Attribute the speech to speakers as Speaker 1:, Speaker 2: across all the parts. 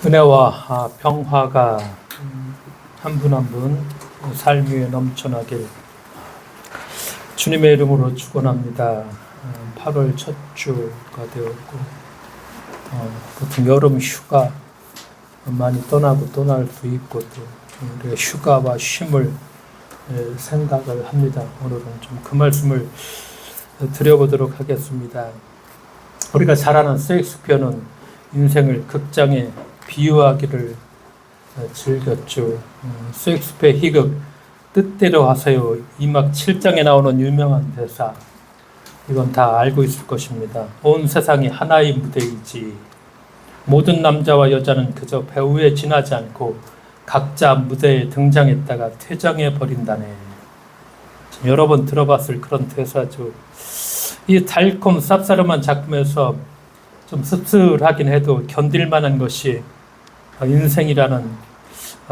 Speaker 1: 은혜와 평화가 한 분 한 분 삶 위에 넘쳐나길 주님의 이름으로 축원합니다. 8월 첫 주가 되었고 보통 여름 휴가 많이 떠나고 떠날 수 있고 또 우리가 휴가와 쉼을 생각을 합니다. 오늘은 좀 그 말씀을 드려보도록 하겠습니다. 우리가 잘 아는 셰익스피어는 인생을 극장에 비유하기를 즐겼죠. 셰익스피어 희극 뜻대로 하세요 2막 7장에 나오는 유명한 대사, 이건 다 알고 있을 것입니다. 온 세상이 하나의 무대이지 모든 남자와 여자는 그저 배우에 지나지 않고 각자 무대에 등장했다가 퇴장해 버린다네. 여러 번 들어봤을 그런 대사죠. 이 달콤 쌉싸름한 작품에서 좀 씁쓸하긴 해도 견딜만한 것이 인생이라는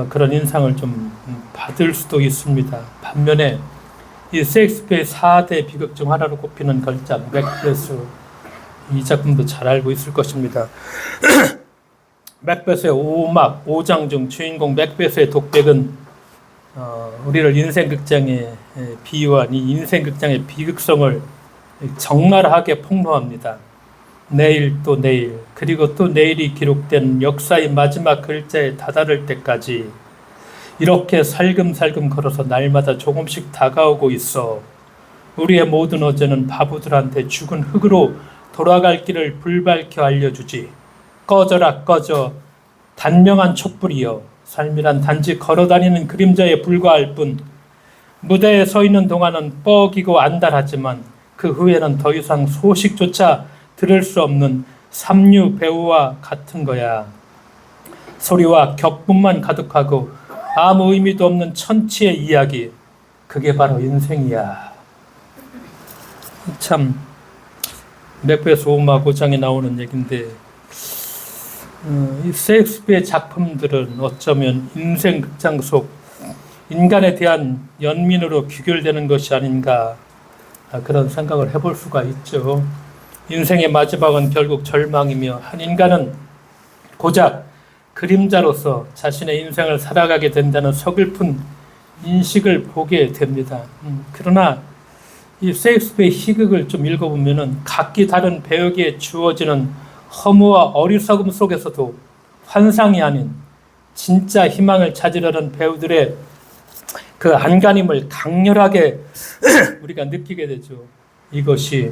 Speaker 1: 그런 인상을 좀 받을 수도 있습니다. 반면에 이 셰익스피어의 4대 비극 중 하나로 꼽히는 걸작 맥베스, 이 작품도 잘 알고 있을 것입니다. 맥베스의 5막 5장 중 주인공 맥베스의 독백은 우리를 인생극장에 비유한 이 인생극장의 비극성을 적나라하게 폭로합니다. 내일 또 내일 그리고 또 내일이 기록된 역사의 마지막 글자에 다다를 때까지 이렇게 살금살금 걸어서 날마다 조금씩 다가오고 있어. 우리의 모든 어제는 바보들한테 죽은 흙으로 돌아갈 길을 불밝혀 알려주지. 꺼져라 꺼져 단명한 촛불이여. 삶이란 단지 걸어다니는 그림자에 불과할 뿐. 무대에 서 있는 동안은 뻐기고 안달하지만 그 후에는 더 이상 소식조차 들을 수 없는 삼류 배우와 같은 거야. 소리와 격분만 가득하고 아무 의미도 없는 천치의 이야기, 그게 바로 인생이야. 참 맥베스 5막 5장에 나오는 얘기인데 이 셰익스피어의 작품들은 어쩌면 인생 극장 속 인간에 대한 연민으로 귀결되는 것이 아닌가, 그런 생각을 해볼 수가 있죠. 인생의 마지막은 결국 절망이며 한 인간은 고작 그림자로서 자신의 인생을 살아가게 된다는 서글픈 인식을 보게 됩니다. 그러나 이 셰익스피어의 희극을 좀 읽어보면은 각기 다른 배역에 주어지는 허무와 어리석음 속에서도 환상이 아닌 진짜 희망을 찾으려는 배우들의 그 안간힘을 강렬하게 우리가 느끼게 되죠. 이것이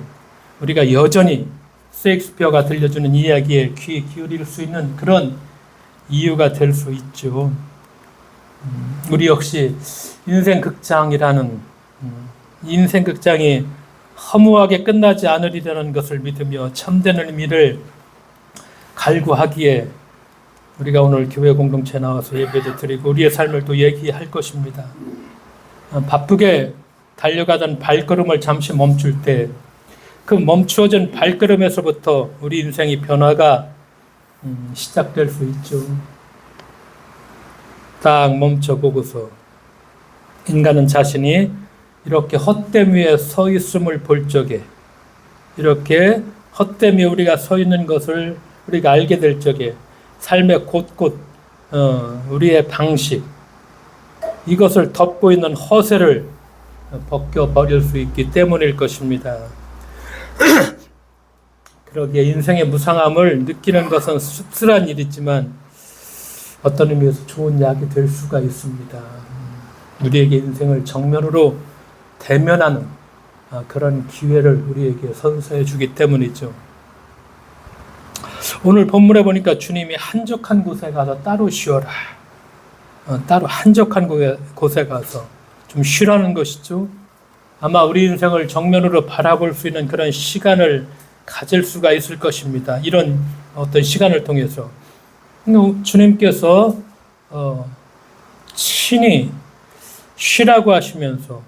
Speaker 1: 우리가 여전히 셰익스피어가 들려주는 이야기에 귀 기울일 수 있는 그런 이유가 될 수 있죠. 우리 역시 인생극장이라는 인생극장이 허무하게 끝나지 않으리라는 것을 믿으며 참된 의미를 갈구하기에 우리가 오늘 교회 공동체에 나와서 예배도 드리고 우리의 삶을 또 얘기할 것입니다. 바쁘게 달려가던 발걸음을 잠시 멈출 때 그 멈추어진 발걸음에서부터 우리 인생의 변화가 시작될 수 있죠. 딱 멈춰보고서 인간은 자신이 이렇게 헛됨 위에 서 있음을 볼 적에, 이렇게 헛됨 위에 우리가 서 있는 것을 우리가 알게 될 적에 삶의 곳곳 우리의 방식, 이것을 덮고 있는 허세를 벗겨버릴 수 있기 때문일 것입니다. 그러기에 인생의 무상함을 느끼는 것은 씁쓸한 일이지만 어떤 의미에서 좋은 약이 될 수가 있습니다. 우리에게 인생을 정면으로 대면하는 그런 기회를 우리에게 선사해 주기 때문이죠. 오늘 본문에 보니까 주님이 한적한 곳에 가서 따로 쉬어라, 따로 한적한 곳에 가서 좀 쉬라는 것이죠. 아마 우리 인생을 정면으로 바라볼 수 있는 그런 시간을 가질 수가 있을 것입니다. 이런 어떤 시간을 통해서 주님께서 친히 쉬라고 하시면서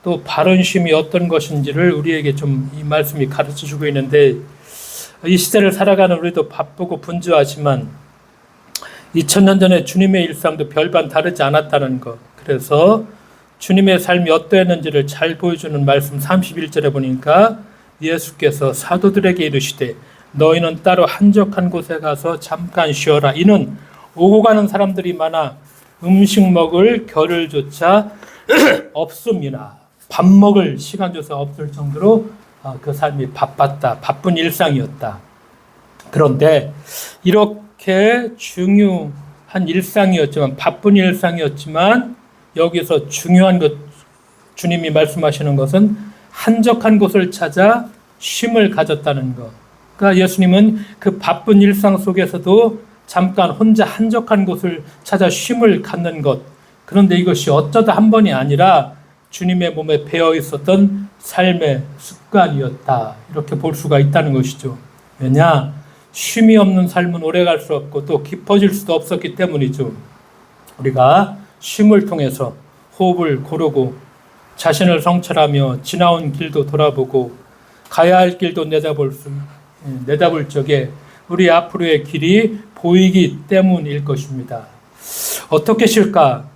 Speaker 1: 또 바른 쉼이 어떤 것인지를 우리에게 좀 이 말씀이 가르쳐 주고 있는데, 이 시대를 살아가는 우리도 바쁘고 분주하지만 2000년 전에 주님의 일상도 별반 다르지 않았다는 것, 그래서 주님의 삶이 어떠했는지를 잘 보여주는 말씀 31절에 보니까 예수께서 사도들에게 이르시되 너희는 따로 한적한 곳에 가서 잠깐 쉬어라. 이는 오고 가는 사람들이 많아 음식 먹을 겨를조차 없음이나 밥 먹을 시간조차 없을 정도로 그 삶이 바빴다. 바쁜 일상이었다. 그런데 이렇게 중요한 일상이었지만, 바쁜 일상이었지만, 여기서 중요한 것, 주님이 말씀하시는 것은 한적한 곳을 찾아 쉼을 가졌다는 것. 그러니까 예수님은 그 바쁜 일상 속에서도 잠깐 혼자 한적한 곳을 찾아 쉼을 갖는 것. 그런데 이것이 어쩌다 한 번이 아니라 주님의 몸에 배어 있었던 삶의 습관이었다. 이렇게 볼 수가 있다는 것이죠. 왜냐? 쉼이 없는 삶은 오래 갈 수 없고 또 깊어질 수도 없었기 때문이죠. 우리가 쉼을 통해서 호흡을 고르고 자신을 성찰하며 지나온 길도 돌아보고 가야 할 길도 내다볼 적에 우리 앞으로의 길이 보이기 때문일 것입니다. 어떻게 쉴까?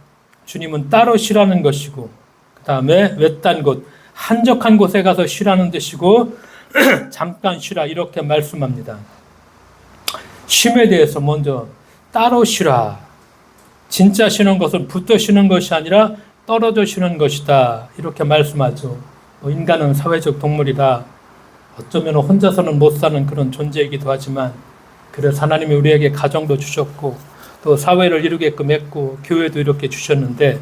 Speaker 1: 주님은 따로 쉬라는 것이고, 그 다음에 외딴 곳, 한적한 곳에 가서 쉬라는 뜻이고, 잠깐 쉬라 이렇게 말씀합니다. 쉼에 대해서 먼저 따로 쉬라. 진짜 쉬는 것은 붙어 쉬는 것이 아니라 떨어져 쉬는 것이다. 이렇게 말씀하죠. 인간은 사회적 동물이라 어쩌면 혼자서는 못 사는 그런 존재이기도 하지만, 그래서 하나님이 우리에게 가정도 주셨고 또 사회를 이루게끔 했고 교회도 이렇게 주셨는데,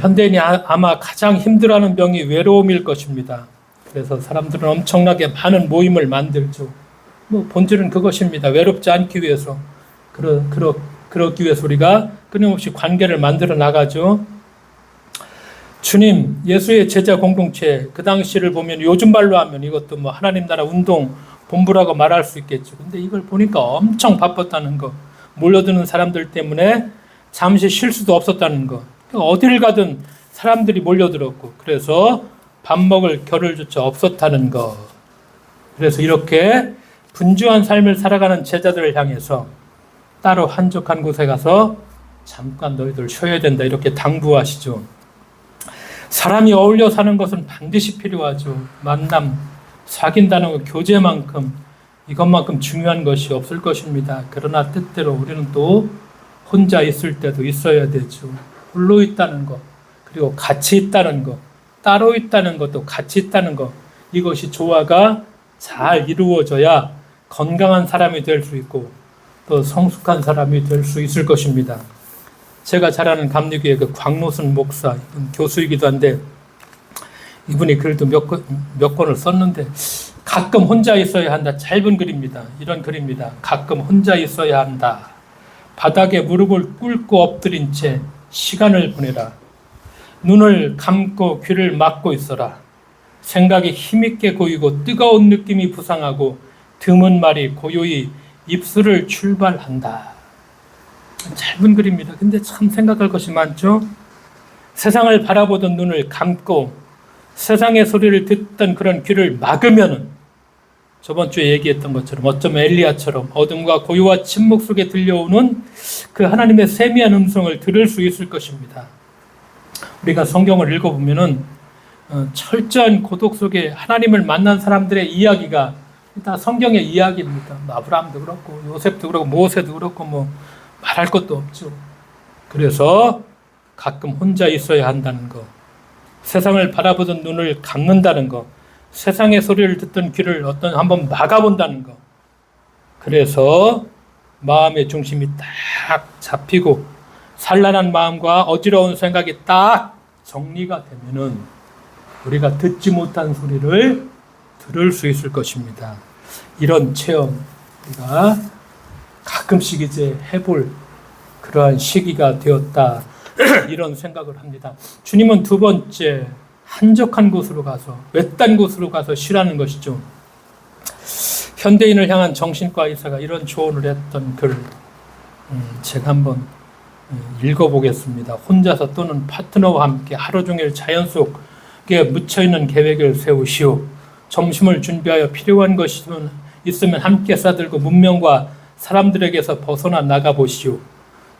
Speaker 1: 현대인이 아마 가장 힘들어하는 병이 외로움일 것입니다. 그래서 사람들은 엄청나게 많은 모임을 만들죠. 본질은 그것입니다. 외롭지 않기 위해서, 그러기 위해서 우리가 끊임없이 관계를 만들어 나가죠. 주님, 예수의 제자 공동체, 그 당시를 보면 요즘 말로 하면 이것도 하나님 나라 운동 본부라고 말할 수 있겠죠. 근데 이걸 보니까 엄청 바빴다는 거, 몰려드는 사람들 때문에 잠시 쉴 수도 없었다는 거, 어디를 가든 사람들이 몰려들었고, 그래서 밥 먹을 겨를조차 없었다는 거. 그래서 이렇게 분주한 삶을 살아가는 제자들을 향해서 따로 한적한 곳에 가서 잠깐 너희들 쉬어야 된다 이렇게 당부하시죠. 사람이 어울려 사는 것은 반드시 필요하죠. 만남, 사귄다는 것, 교제만큼, 이것만큼 중요한 것이 없을 것입니다. 그러나 때때로 우리는 또 혼자 있을 때도 있어야 되죠. 홀로 있다는 것, 그리고 같이 있다는 것, 따로 있다는 것도 같이 있다는 것, 이것이 조화가 잘 이루어져야 건강한 사람이 될 수 있고 또 성숙한 사람이 될 수 있을 것입니다. 제가 잘 아는 감리교회 그 광노순 목사, 교수이기도 한데, 이분이 글도 몇 권을 썼는데, 가끔 혼자 있어야 한다. 짧은 글입니다. 이런 글입니다. 가끔 혼자 있어야 한다. 바닥에 무릎을 꿇고 엎드린 채 시간을 보내라. 눈을 감고 귀를 막고 있어라. 생각이 힘있게 고이고 뜨거운 느낌이 부상하고 드문 말이 고요히 입술을 출발한다. 짧은 글입니다. 근데 참 생각할 것이 많죠. 세상을 바라보던 눈을 감고 세상의 소리를 듣던 그런 귀를 막으면은, 저번 주에 얘기했던 것처럼 어쩌면 엘리야처럼 어둠과 고요와 침묵 속에 들려오는 그 하나님의 세미한 음성을 들을 수 있을 것입니다. 우리가 성경을 읽어보면은 철저한 고독 속에 하나님을 만난 사람들의 이야기가 다 성경의 이야기입니다. 아브라함도 그렇고 요셉도 그렇고 모세도 그렇고 말할 것도 없죠. 그래서 가끔 혼자 있어야 한다는 것, 세상을 바라보던 눈을 감는다는 것, 세상의 소리를 듣던 귀를 한번 막아본다는 것. 그래서 마음의 중심이 딱 잡히고 산란한 마음과 어지러운 생각이 딱 정리가 되면은 우리가 듣지 못한 소리를 들을 수 있을 것입니다. 이런 체험 우리가 가끔씩 이제 해볼 그러한 시기가 되었다. 이런 생각을 합니다. 주님은 두 번째, 한적한 곳으로 가서, 외딴 곳으로 가서 쉬라는 것이죠. 현대인을 향한 정신과 의사가 이런 조언을 했던 글, 제가 한번 읽어보겠습니다. 혼자서 또는 파트너와 함께 하루 종일 자연 속에 묻혀있는 계획을 세우시오. 점심을 준비하여 필요한 것이 있으면 함께 싸들고 문명과 사람들에게서 벗어나 나가보시오.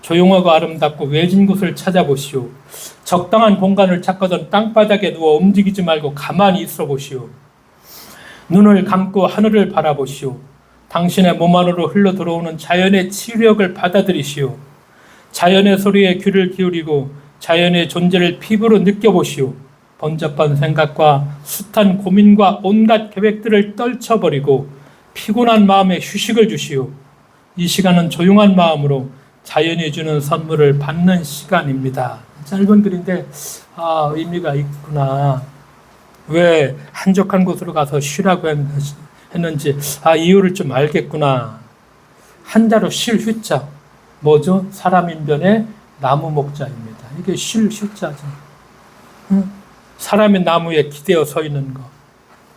Speaker 1: 조용하고 아름답고 외진 곳을 찾아보시오. 적당한 공간을 찾거든 땅바닥에 누워 움직이지 말고 가만히 있어 보시오. 눈을 감고 하늘을 바라보시오. 당신의 몸 안으로 흘러 들어오는 자연의 치유력을 받아들이시오. 자연의 소리에 귀를 기울이고 자연의 존재를 피부로 느껴보시오. 번잡한 생각과 숱한 고민과 온갖 계획들을 떨쳐버리고 피곤한 마음에 휴식을 주시오. 이 시간은 조용한 마음으로 자연이 주는 선물을 받는 시간입니다. 짧은 글인데 의미가 있구나. 왜 한적한 곳으로 가서 쉬라고 했는지 이유를 좀 알겠구나. 한자로 쉴 휴자 뭐죠? 사람인변의 나무 목자입니다. 이게 쉴 휴자죠. 사람이 나무에 기대어 서 있는 거.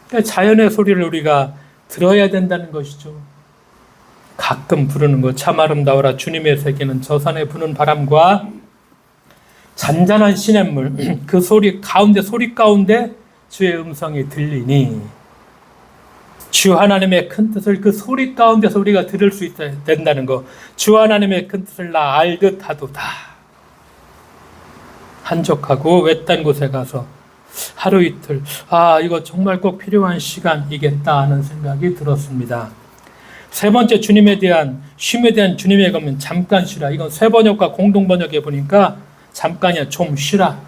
Speaker 1: 그러니까 자연의 소리를 우리가 들어야 된다는 것이죠. 가끔 부르는 거 참 아름다워라 주님의 세계는 저 산에 부는 바람과 잔잔한 시냇물 그 소리 가운데 주의 음성이 들리니 주 하나님의 큰 뜻을 그 소리 가운데서 우리가 들을 수 있어야 된다는 거. 주 하나님의 큰 뜻을 나 알듯 하도다. 한적하고 외딴 곳에 가서 하루 이틀 이거 정말 꼭 필요한 시간이겠다 하는 생각이 들었습니다. 세 번째 쉼에 대한 주님의 검은 잠깐 쉬라. 이건 세 번역과 공동 번역에 보니까 잠깐이야 좀 쉬라.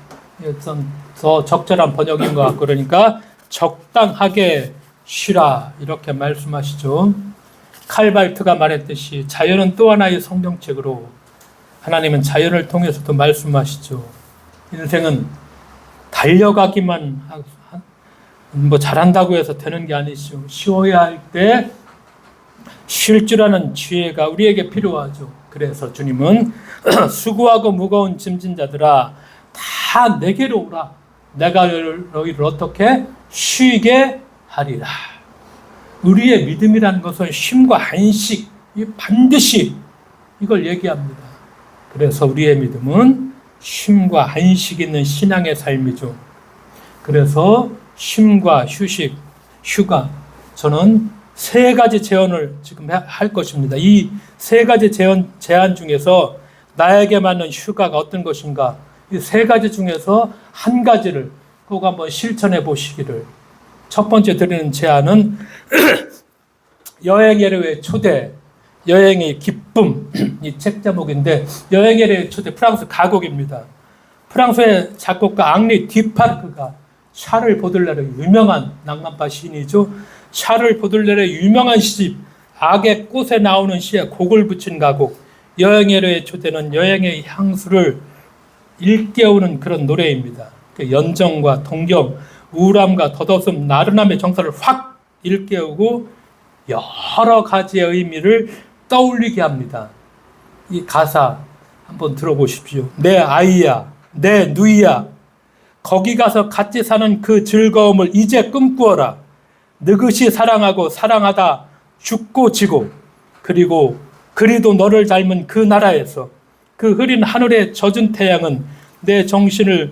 Speaker 1: 더 적절한 번역인 것 같고 그러니까 적당하게 쉬라 이렇게 말씀하시죠. 칼발트가 말했듯이 자연은 또 하나의 성경책으로 하나님은 자연을 통해서도 말씀하시죠. 인생은 달려가기만 잘한다고 해서 되는 게 아니죠. 쉬어야 할 때 쉴 줄 아는 지혜가 우리에게 필요하죠. 그래서 주님은 수고하고 무거운 짐진 자들아 다 내게로 오라. 내가 너희를 어떻게 쉬게 하리라. 우리의 믿음이라는 것은 쉼과 안식 반드시 이걸 얘기합니다. 그래서 우리의 믿음은 쉼과 안식 있는 신앙의 삶이죠. 그래서 쉼과 휴식, 휴가 저는 세 가지 제언을 지금 할 것입니다. 이 세 가지 제안 중에서 나에게 맞는 휴가가 어떤 것인가 이 세 가지 중에서 한 가지를 꼭 한번 실천해 보시기를. 첫 번째 드리는 제안은 여행의 초대, 여행의 기쁨 이 책 제목인데 여행의 초대 프랑스 가곡입니다. 프랑스의 작곡가 앙리 디파르크가 샤를 보들레르의 유명한 낭만파 시인이죠. 샤를 보들레르의 유명한 시집 악의 꽃에 나오는 시에 곡을 붙인 가곡 여행의 초대는 여행의 향수를 일깨우는 그런 노래입니다. 연정과 동경, 우울함과 덧없음, 나른함의 정서를 확 일깨우고 여러 가지의 의미를 떠올리게 합니다. 이 가사 한번 들어보십시오. 내 아이야, 내 누이야, 거기 가서 같이 사는 그 즐거움을 이제 꿈꾸어라. 느긋이 사랑하고 사랑하다 죽고 지고 그리도 너를 닮은 그 나라에서 그 흐린 하늘에 젖은 태양은 내 정신을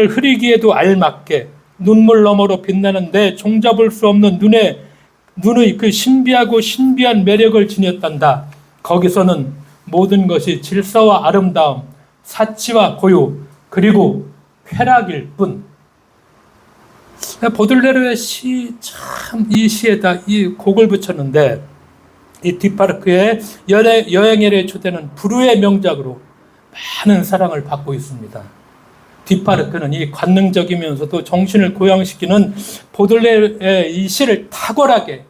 Speaker 1: 흐리기에도 알맞게 눈물 너머로 빛나는 내 종잡을 수 없는 눈의 그 신비하고 신비한 매력을 지녔단다. 거기서는 모든 것이 질서와 아름다움, 사치와 고요, 그리고 쾌락일 뿐. 보들레르의 시, 참, 이 시에다 이 곡을 붙였는데, 이 디파르크의 여행의 초대는 불후의 명작으로 많은 사랑을 받고 있습니다. 디파르크는 이 관능적이면서도 정신을 고양시키는 보들레르의 이 시를 탁월하게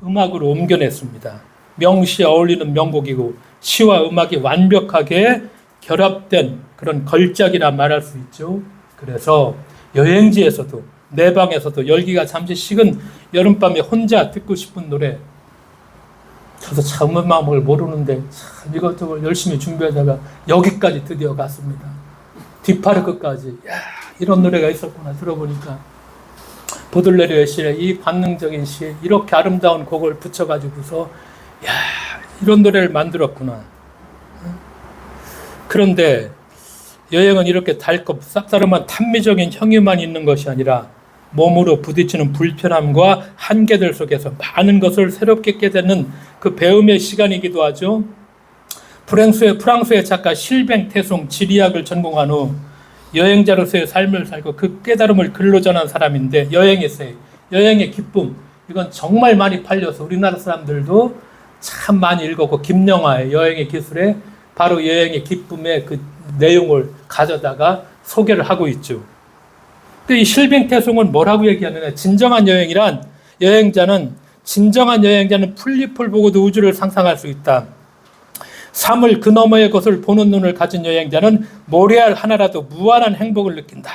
Speaker 1: 음악으로 옮겨냈습니다. 명시에 어울리는 명곡이고 시와 음악이 완벽하게 결합된 그런 걸작이라 말할 수 있죠. 그래서 여행지에서도 내 방에서도 열기가 잠시 식은 여름밤에 혼자 듣고 싶은 노래. 저도 참 음악을 모르는데 참 이것저것 열심히 준비하다가 여기까지 드디어 갔습니다. 디파르크까지. 이런 노래가 있었구나 들어보니까 보들레르의 시에 이 관능적인 시에 이렇게 아름다운 곡을 붙여가지고서 이런 노래를 만들었구나. 그런데 여행은 이렇게 달고 쌉싸름한 탐미적인 향유만 있는 것이 아니라 몸으로 부딪히는 불편함과 한계들 속에서 많은 것을 새롭게 깨닫는 그 배움의 시간이기도 하죠. 프랑스의 작가 실뱅 태송 지리학을 전공한 후 여행자로서의 삶을 살고 그 깨달음을 글로 전한 사람인데 여행의 기쁨, 이건 정말 많이 팔려서 우리나라 사람들도 참 많이 읽었고, 김영하의 여행의 기술에 바로 여행의 기쁨의 그 내용을 가져다가 소개를 하고 있죠. 근데 이 실뱅태송은 뭐라고 얘기하느냐? 진정한 여행자는 풀잎을 보고도 우주를 상상할 수 있다. 삶을 그 너머의 것을 보는 눈을 가진 여행자는 모래알 하나라도 무한한 행복을 느낀다.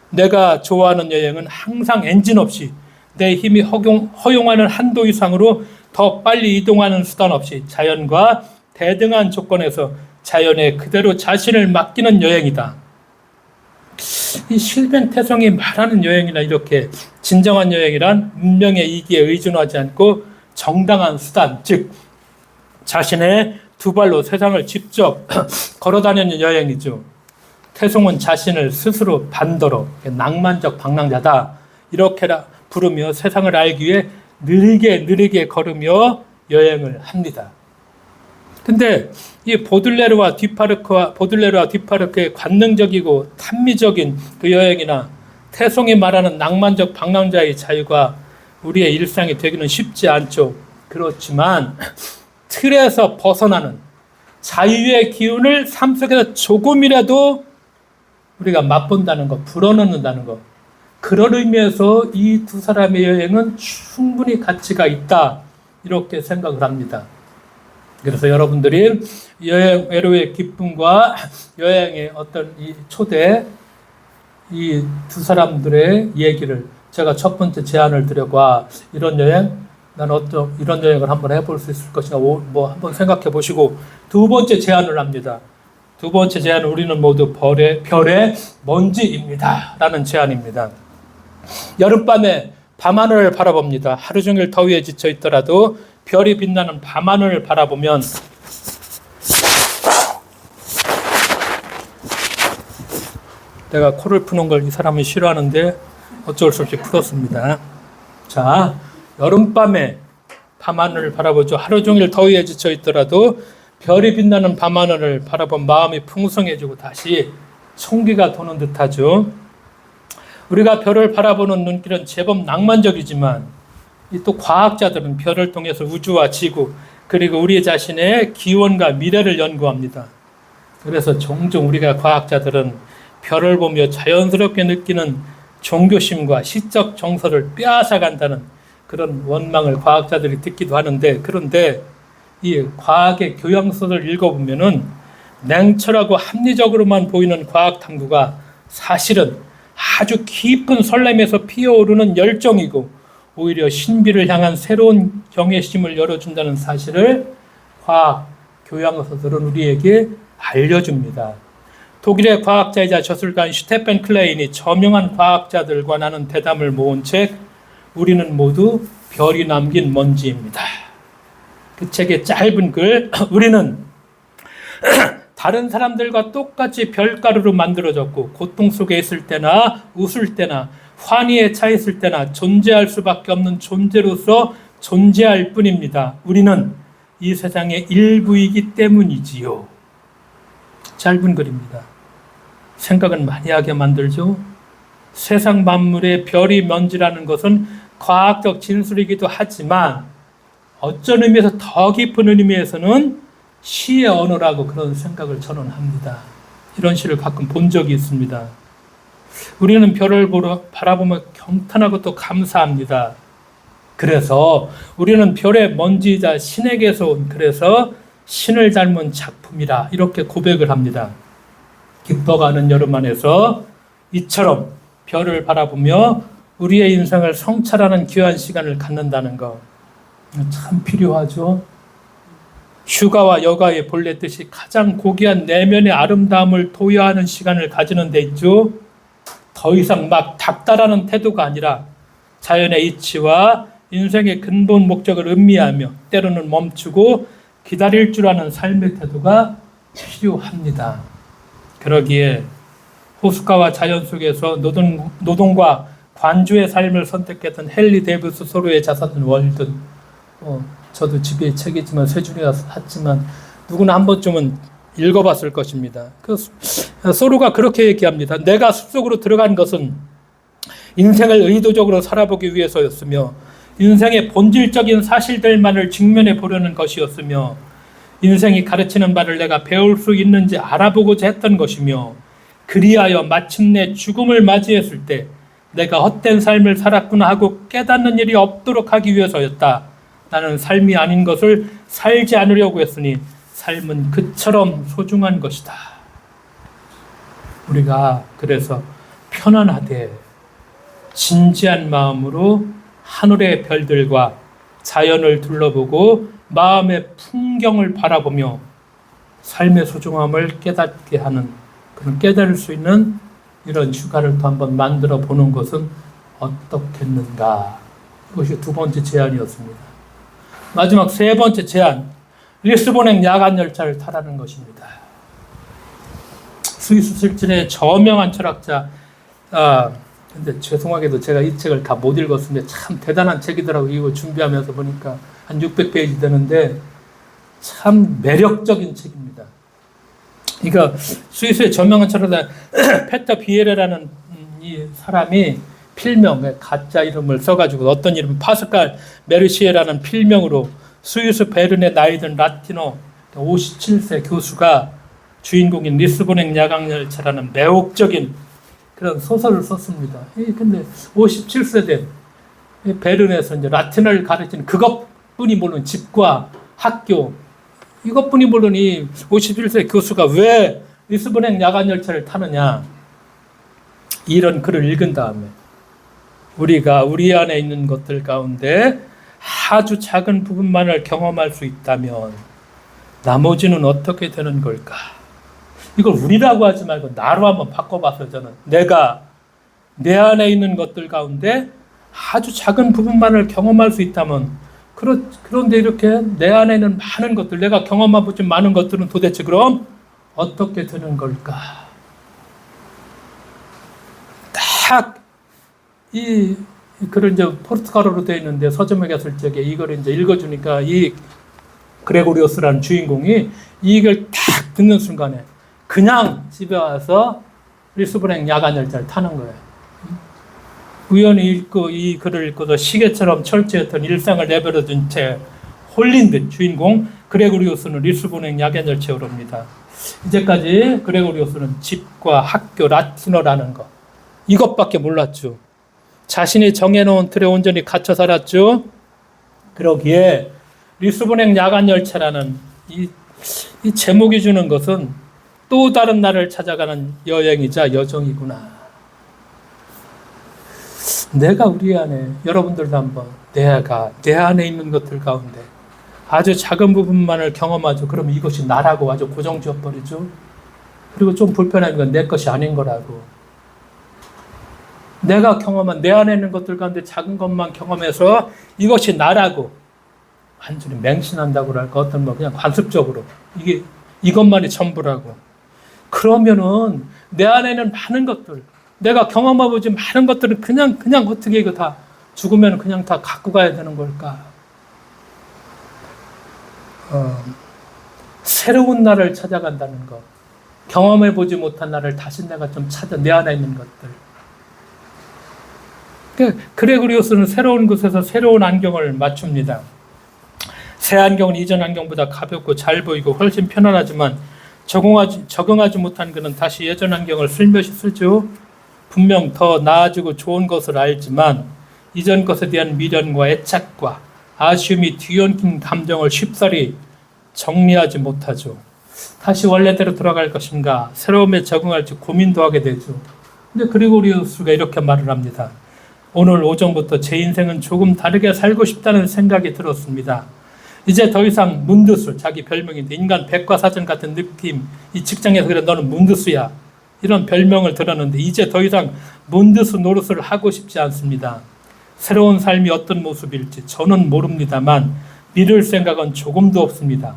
Speaker 1: 내가 좋아하는 여행은 항상 엔진 없이 내 힘이 허용하는 한도 이상으로 더 빨리 이동하는 수단 없이 자연과 대등한 조건에서 자연에 그대로 자신을 맡기는 여행이다. 이 실뱅태송이 말하는 여행이나 이렇게 진정한 여행이란 문명의 이기에 의존하지 않고 정당한 수단, 즉 자신의 두 발로 세상을 직접 걸어다니는 여행이죠. 태송은 자신을 스스로 반더러 낭만적 방랑자다 이렇게 부르며 세상을 알기 위해 느리게 걸으며 여행을 합니다. 근데 이 보들레르와 디파르크의 관능적이고 탐미적인 그 여행이나 태송이 말하는 낭만적 방랑자의 자유가 우리의 일상이 되기는 쉽지 않죠. 그렇지만 틀에서 벗어나는 자유의 기운을 삶 속에서 조금이라도 우리가 맛본다는 것, 불어넣는다는 것, 그런 의미에서 이 두 사람의 여행은 충분히 가치가 있다 이렇게 생각을 합니다. 그래서 여러분들이 여행 외로의 기쁨과 여행의 어떤 이 초대, 이 두 사람들의 얘기를 제가 첫 번째 제안을 드려봐. 이런 여행, 이런 여행을 한번 해볼 수 있을 것인가, 뭐 한번 생각해 보시고, 두 번째 제안을 합니다. 두 번째 제안은 우리는 모두 별의 먼지입니다 라는 제안입니다. 여름밤에 밤하늘을 바라봅니다. 하루 종일 더위에 지쳐 있더라도 별이 빛나는 밤하늘을 바라보면 내가 코를 푸는 걸 이 사람이 싫어하는데 어쩔 수 없이 풀었습니다. 자, 여름밤에 밤하늘을 바라보죠. 하루 종일 더위에 지쳐 있더라도 별이 빛나는 밤하늘을 바라본 마음이 풍성해지고 다시 총기가 도는 듯하죠. 우리가 별을 바라보는 눈길은 제법 낭만적이지만 또 과학자들은 별을 통해서 우주와 지구 그리고 우리 자신의 기원과 미래를 연구합니다. 그래서 종종 우리가 과학자들은 별을 보며 자연스럽게 느끼는 종교심과 시적 정서를 빼앗아간다는 그런 원망을 과학자들이 듣기도 하는데, 그런데 이 과학의 교양서를 읽어보면은 냉철하고 합리적으로만 보이는 과학 탐구가 사실은 아주 깊은 설렘에서 피어오르는 열정이고 오히려 신비를 향한 새로운 경외심을 열어준다는 사실을 과학 교양서들은 우리에게 알려줍니다. 독일의 과학자이자 저술가인 슈테펜 클레인이 저명한 과학자들과 나눈 대담을 모은 책 우리는 모두 별이 남긴 먼지입니다. 그 책의 짧은 글, 우리는 다른 사람들과 똑같이 별가루로 만들어졌고 고통 속에 있을 때나 웃을 때나 환희에 차 있을 때나 존재할 수밖에 없는 존재로서 존재할 뿐입니다. 우리는 이 세상의 일부이기 때문이지요. 짧은 글입니다. 생각은 많이 하게 만들죠. 세상 만물의 별이 먼지라는 것은 과학적 진술이기도 하지만 어쩐 의미에서 더 깊은 의미에서는 시의 언어라고 그런 생각을 저는 합니다. 이런 시를 가끔 본 적이 있습니다. 우리는 별을 바라보며 경탄하고 또 감사합니다. 그래서 우리는 별의 먼지이자 신에게서 온, 그래서 신을 닮은 작품이라 이렇게 고백을 합니다. 기뻐가는 여름 안에서 이처럼 별을 바라보며 우리의 인생을 성찰하는 귀한 시간을 갖는다는 것 참 필요하죠. 휴가와 여가의 본래 뜻이 가장 고귀한 내면의 아름다움을 도야하는 시간을 가지는 데 있죠. 더 이상 막 닥달하는 태도가 아니라 자연의 이치와 인생의 근본 목적을 음미하며 때로는 멈추고 기다릴 줄 아는 삶의 태도가 필요합니다. 그러기에 호숫가와 자연 속에서 노동과 관주의 삶을 선택했던 헨리 데이비스 소로의 자서전 월든, 저도 집에 책이지만 세 줄이나 샀지만 누구나 한 번쯤은 읽어봤을 것입니다. 소로가 그렇게 얘기합니다. 내가 숲속으로 들어간 것은 인생을 의도적으로 살아보기 위해서였으며 인생의 본질적인 사실들만을 직면해 보려는 것이었으며 인생이 가르치는 바를 내가 배울 수 있는지 알아보고자 했던 것이며 그리하여 마침내 죽음을 맞이했을 때 내가 헛된 삶을 살았구나 하고 깨닫는 일이 없도록 하기 위해서였다. 나는 삶이 아닌 것을 살지 않으려고 했으니 삶은 그처럼 소중한 것이다. 우리가 그래서 편안하되 진지한 마음으로 하늘의 별들과 자연을 둘러보고 마음의 풍경을 바라보며 삶의 소중함을 깨닫게 하는 그런 깨달을 수 있는 이런 휴가를 또 한번 만들어 보는 것은 어떻겠는가. 이것이 두 번째 제안이었습니다. 마지막 세 번째 제안, 리스본행 야간 열차를 타라는 것입니다. 스위스 실진의 저명한 철학자, 근데 죄송하게도 제가 이 책을 다 못 읽었는데 참 대단한 책이더라고요. 이거 준비하면서 보니까 한 600페이지 되는데 참 매력적인 책입니다. 그러니까 스위스의 저명한 철학자 페터 비에레라는 이 사람이 필명, 가짜 이름을 써가지고 어떤 이름, 파스칼 메르시에라는 필명으로 스위스 베른의 나이든 라티노 57세 교수가 주인공인 리스본행 야간열차라는 매혹적인 그런 소설을 썼습니다. 근데 57세 된 베른에서 이제 라틴어를 가르치는 그것뿐이 모르는 집과 학교, 이것뿐이 모르는 이 51세 교수가 왜 리스본행 야간열차를 타느냐, 이런 글을 읽은 다음에 우리가 우리 안에 있는 것들 가운데 아주 작은 부분만을 경험할 수 있다면 나머지는 어떻게 되는 걸까? 이걸 우리라고 하지 말고 나로 한번 바꿔봐서 저는 내가 내 안에 있는 것들 가운데 아주 작은 부분만을 경험할 수 있다면 그런데 이렇게 내 안에 있는 많은 것들, 내가 경험해보지 많은 것들은 도대체 그럼 어떻게 되는 걸까? 딱 이 글을 이제 포르투갈어로 되어 있는데 서점에 갔을 적에 이걸 이제 읽어주니까 이 그레고리오스라는 주인공이 이걸 딱 듣는 순간에 그냥 집에 와서 리스본행 야간열차를 타는 거예요. 우연히 읽고 이 글을 읽고서 시계처럼 철저했던 일상을 내버려둔 채 홀린 듯 주인공 그레고리오스는 리스본행 야간열차에 오릅니다. 이제까지 그레고리오스는 집과 학교, 라틴어라는 것, 이것밖에 몰랐죠. 자신이 정해놓은 틀에 온전히 갇혀 살았죠. 그러기에 리스본행 야간열차라는 이 제목이 주는 것은 또 다른 나를 찾아가는 여행이자 여정이구나. 내가 우리 안에, 여러분들도 한번 내가 내 안에 있는 것들 가운데 아주 작은 부분만을 경험하죠. 그러면 이것이 나라고 아주 고정지어버리죠. 그리고 좀 불편한 건 내 것이 아닌 거라고. 내가 경험한 내 안에 있는 것들 가운데 작은 것만 경험해서 이것이 나라고 완전히 맹신한다고 할까, 어떤 그냥 관습적으로 이것만이 전부라고. 그러면은 내 안에는 많은 것들, 내가 경험해보지 많은 것들은 그냥 어떻게 이거 다 죽으면 그냥 다 갖고 가야 되는 걸까? 새로운 나를 찾아간다는 것, 경험해보지 못한 나를 다시 내가 좀 찾아, 내 안에 있는 것들. 그레고리오스는 새로운 곳에서 새로운 안경을 맞춥니다. 새 안경은 이전 안경보다 가볍고 잘 보이고 훨씬 편안하지만 적응하지 못한 그는 다시 예전 안경을 슬며시 쓰죠. 분명 더 나아지고 좋은 것을 알지만 이전 것에 대한 미련과 애착과 아쉬움이 뒤엉킨 감정을 쉽사리 정리하지 못하죠. 다시 원래대로 돌아갈 것인가, 새로움에 적응할지 고민도 하게 되죠. 근데 그레고리오스가 이렇게 말을 합니다. 오늘 오전부터 제 인생은 조금 다르게 살고 싶다는 생각이 들었습니다. 이제 더 이상 문드스, 자기 별명인데 인간 백과사전 같은 느낌, 이 직장에서 그래 너는 문드스야, 이런 별명을 들었는데 이제 더 이상 문드스 노릇을 하고 싶지 않습니다. 새로운 삶이 어떤 모습일지 저는 모릅니다만 미룰 생각은 조금도 없습니다.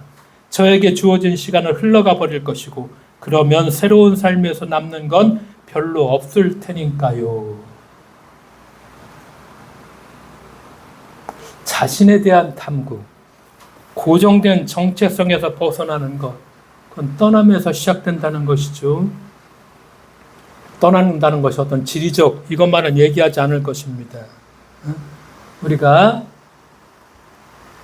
Speaker 1: 저에게 주어진 시간은 흘러가 버릴 것이고 그러면 새로운 삶에서 남는 건 별로 없을 테니까요. 자신에 대한 탐구, 고정된 정체성에서 벗어나는 것, 그건 떠남에서 시작된다는 것이죠. 떠난다는 것이 어떤 지리적 이것만은 얘기하지 않을 것입니다. 우리가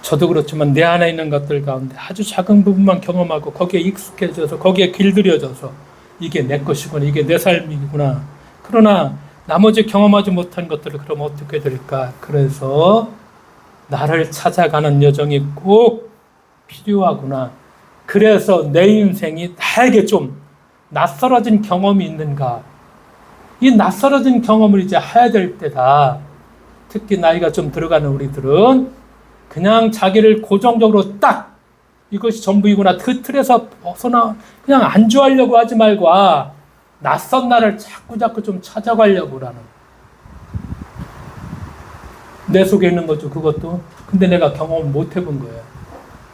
Speaker 1: 저도 그렇지만 내 안에 있는 것들 가운데 아주 작은 부분만 경험하고 거기에 익숙해져서 거기에 길들여져서 이게 내 것이구나, 이게 내 삶이구나. 그러나 나머지 경험하지 못한 것들을 그럼 어떻게 될까? 그래서 나를 찾아가는 여정이 꼭 필요하구나. 그래서 내 인생이 나에게 좀 낯설어진 경험이 있는가? 이 낯설어진 경험을 이제 해야 될 때다. 특히 나이가 좀 들어가는 우리들은 그냥 자기를 고정적으로 딱 이것이 전부이구나 그 틀에서 벗어나 그냥 안주하려고 하지 말고 낯선 나를 자꾸 좀 찾아가려고 하는 내 속에 있는 거죠. 그것도 근데 내가 경험을 못 해본 거예요.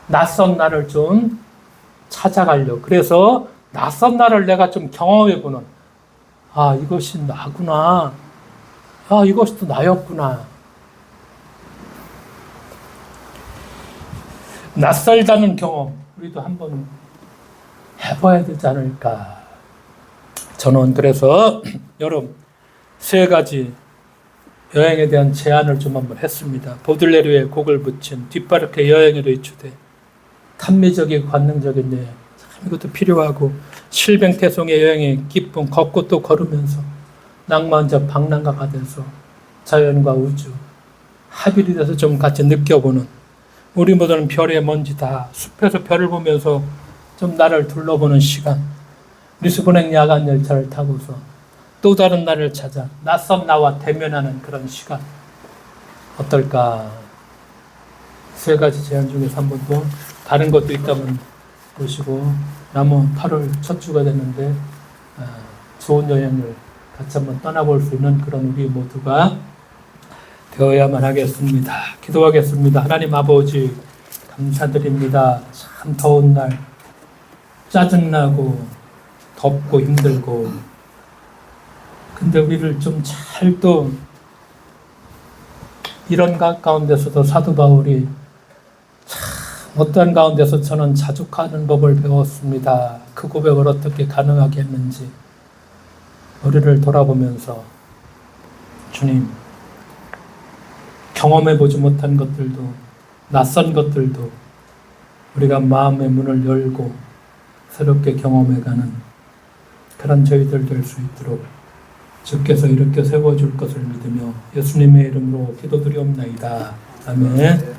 Speaker 1: 낯선 나를 좀 찾아가려고. 그래서 낯선 나를 내가 좀 경험해보는 이것이 나구나. 이것이 또 나였구나. 낯설다는 경험 우리도 한번 해봐야 되지 않을까. 저는 그래서 여러분 3가지 여행에 대한 제안을 좀 한번 했습니다. 보들레르의 곡을 붙인 뒷바르크의 여행에도 주되 탐미적이고 관능적인 여행 참 이것도 필요하고 실뱅태송의 여행의 기쁨 걷고 또 걸으면서 낭만적 방랑가가 돼서 자연과 우주 합일이 돼서 좀 같이 느껴보는 우리 모두는 별의 먼지다. 숲에서 별을 보면서 좀 나를 둘러보는 시간. 리스본행 야간 열차를 타고서 또 다른 나를 찾아 낯선 나와 대면하는 그런 시간. 어떨까? 3가지 제안 중에서 한번 더 다른 것도 있다면 보시고 남은 8월 첫 주가 됐는데 좋은 여행을 같이 한번 떠나볼 수 있는 그런 우리 모두가 되어야만 하겠습니다. 기도하겠습니다. 하나님 아버지 감사드립니다. 참 더운 날 짜증나고 덥고 힘들고 근데 우리를 좀 잘 또 이런 가운데서도 사도 바울이 참 어떠한 가운데서 저는 자족하는 법을 배웠습니다. 그 고백을 어떻게 가능하게 했는지 우리를 돌아보면서 주님 경험해보지 못한 것들도 낯선 것들도 우리가 마음의 문을 열고 새롭게 경험해가는 그런 저희들 될 수 있도록 주께서 이렇게 세워줄 것을 믿으며 예수님의 이름으로 기도드리옵나이다. 아멘.